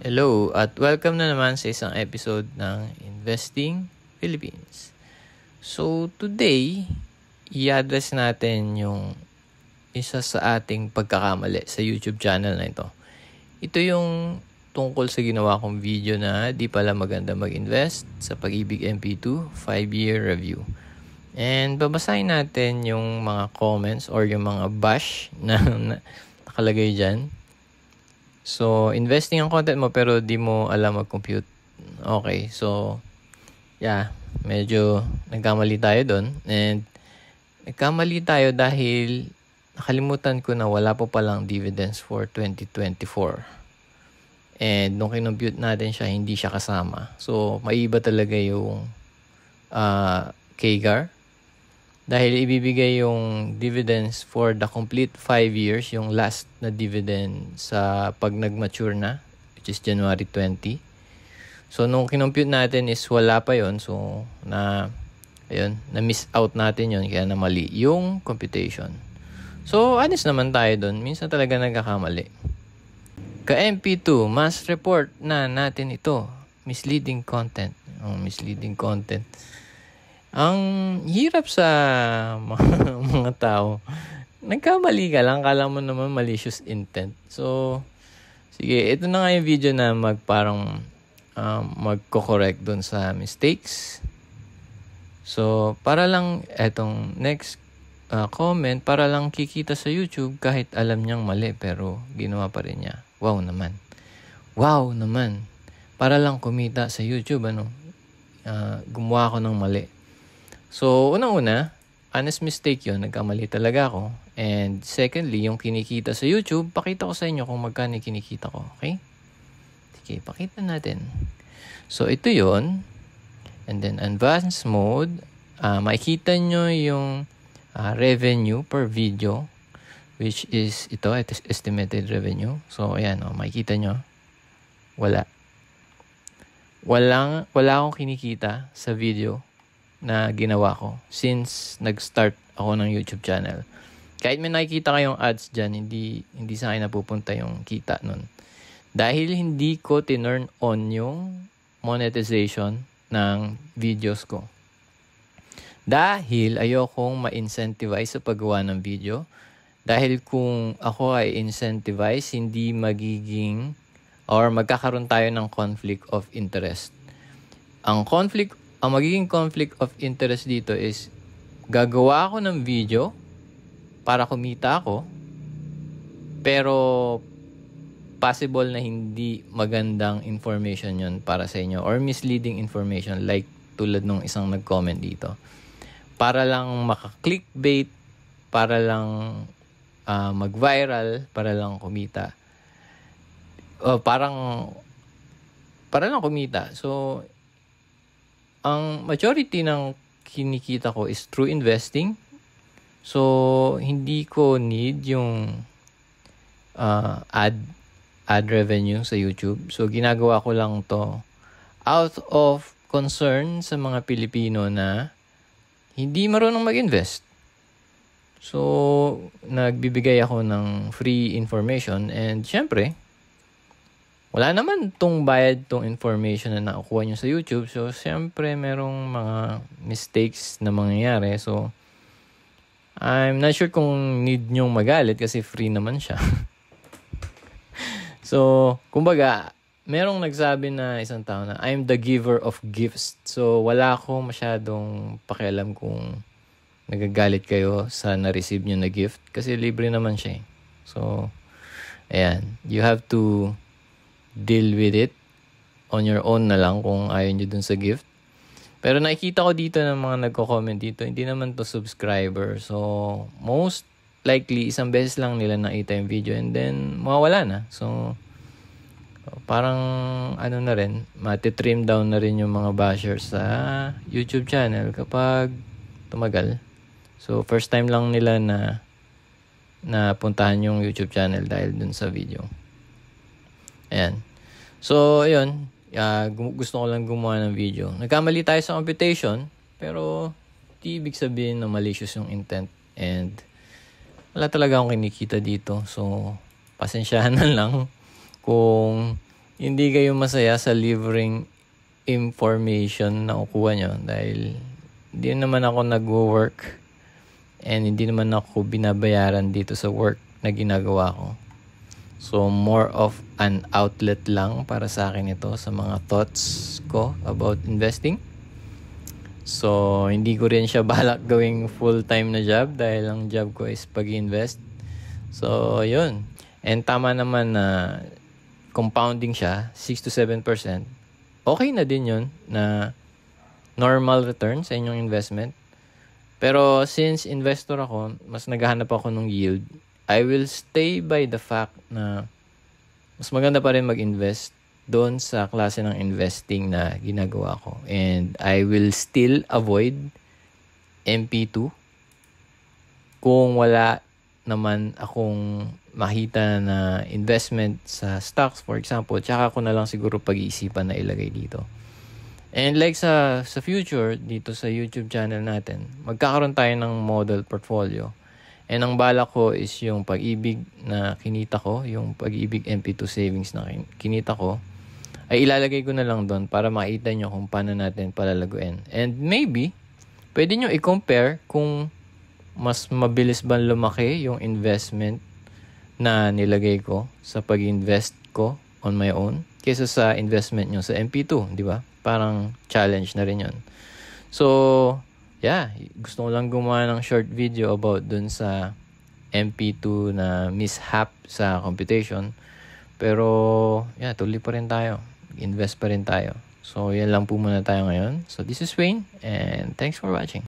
Hello at welcome na naman sa isang episode ng Investing Philippines. So today, i-address natin yung isa sa ating pagkakamali sa YouTube channel na ito. Ito yung tungkol sa ginawa kong video na di pala maganda mag-invest sa Pag-ibig MP2 5-year review. And babasahin natin yung mga comments or yung mga bash na nakalagay dyan. So, investing ang content mo pero di mo alam mag-compute. Okay, so, yeah, medyo nagkamali tayo doon. And nagkamali tayo dahil nakalimutan ko na wala po palang dividends for 2024. And nung kinompute natin siya, hindi siya kasama. So, maiba talaga yung CAGR. Dahil ibibigay yung dividends for the complete 5 years, yung last na dividend sa pag nag-mature na, which is January 20. So, nung kinompute natin is wala pa yon. So, na-miss out natin yon kaya na mali yung computation. So, honest naman tayo doon. Minsan talaga nagkakamali. Ka-MP2, mass report na natin ito. Misleading content. Misleading content. Ang hirap sa mga tao. Nagkamali ka lang. Kala mo naman malicious intent. So, sige. Ito na nga yung video na magko-correct dun sa mistakes. So, para lang etong next comment, para lang kikita sa YouTube kahit alam niyang mali pero ginawa pa rin niya. Wow naman. Wow naman. Para lang kumita sa YouTube, gumawa ako ng mali. So, unang-una, honest mistake yun. Nagkamali talaga ako. And secondly, yung kinikita sa YouTube, pakita ko sa inyo kung magkano kinikita ko. Okay? Sige, pakita natin. So, ito yun. And then, advanced mode. Makikita nyo yung revenue per video, which is ito is estimated revenue. So, ayan, makikita nyo. Wala akong kinikita sa video na ginawa ko since nag-start ako ng YouTube channel. Kahit may nakikita kayong ads dyan, hindi sa akin napupunta yung kita nun. Dahil hindi ko tinurn on yung monetization ng videos ko. Dahil ayokong ma-incentivize sa paggawa ng video. Dahil kung ako ay incentivize, hindi magiging or magkakaroon tayo ng conflict of interest. Ang magiging conflict of interest dito is gagawa ako ng video para kumita ako pero possible na hindi magandang information yun para sa inyo or misleading information like tulad nung isang nag-comment dito. Para lang maka-clickbait, para lang mag-viral, para lang kumita. Para lang kumita. So, ang majority ng kinikita ko is through investing. So, hindi ko need yung ad revenue sa YouTube. So, ginagawa ko lang to out of concern sa mga Pilipino na hindi marunong mag-invest. So, nagbibigay ako ng free information and syempre, wala naman tong bayad tong information na nakukuha nyo sa YouTube. So, siyempre, merong mga mistakes na mangyayari. So, I'm not sure kung need nyong magalit kasi free naman siya. So, kumbaga, merong nagsabi na isang tao na, I'm the giver of gifts. So, wala ako masyadong pakialam kung nagagalit kayo sa na-receive nyo na gift. Kasi libre naman siya. So, ayan. You have to deal with it on your own na lang kung ayaw nyo dun sa gift. Pero nakikita ko dito ng mga nagko-comment dito, hindi naman to subscriber. So, most likely, isang beses lang nila nakita yung video and then mawawala na. So, parang na rin, mati-trim down na rin yung mga bashers sa YouTube channel kapag tumagal. So, first time lang nila na puntahan yung YouTube channel dahil dun sa video. Ayan. So, ayun. Gusto ko lang gumawa ng video. Nagkamali tayo sa computation, pero di ibig sabihin na malicious yung intent. And wala talaga akong kinikita dito. So, pasensyahan na lang kung hindi kayo masaya sa libreng information na kukuha nyo dahil hindi naman ako nag-work and hindi naman ako binabayaran dito sa work na ginagawa ko. So, more of an outlet lang para sa akin ito sa mga thoughts ko about investing. So, hindi ko rin siya balak gawing full-time na job dahil ang job ko is pag-invest. So, yun. And tama naman na compounding siya, 6 to 7%. Okay na din yun na normal return sa inyong investment. Pero since investor ako, mas naghahanap ako ng yield. I will stay by the fact na mas maganda pa rin mag-invest doon sa klase ng investing na ginagawa ko. And I will still avoid MP2 kung wala naman akong makita na investment sa stocks, for example. Tsaka ko na lang siguro pag-iisipan na ilagay dito. And like sa future, dito sa YouTube channel natin, magkakaroon tayo ng model portfolio. And ang balak ko is yung pag-ibig na kinita ko, yung pag-ibig MP2 savings na kinita ko, ay ilalagay ko na lang doon para makita nyo kung paano natin palalaguin. And maybe, pwede nyo i-compare kung mas mabilis ba lumaki yung investment na nilagay ko sa pag-invest ko on my own kaysa sa investment nyo sa MP2, di ba? Parang challenge na rin yun. So, yeah, gusto ko lang gumawa ng short video about dun sa MP2 na mishap sa computation. Pero, yeah, tuloy pa rin tayo. Invest pa rin tayo. So, yan lang po muna tayo ngayon. So, this is Wayne and thanks for watching.